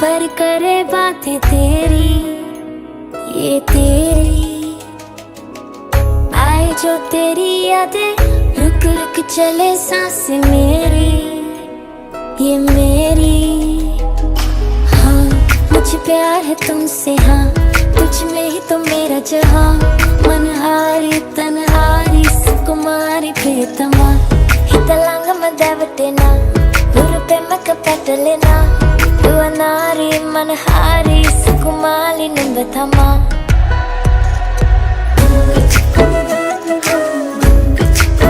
पर करे बातें तेरी, ये तेरी आए जो तेरी यादें, रुक रुक चले सांसें मेरी, ये मेरी। हाँ मुझे प्यार है तुमसे, हाँ तुझ में ही तो मेरा जहाँ। मनहारी तनहारी सुकुमारी प्रियतमा, हितलांग मदवटेना उरुपे मक पटलेना, दुवनारी मनहारी सुकुमारी नंबथमा।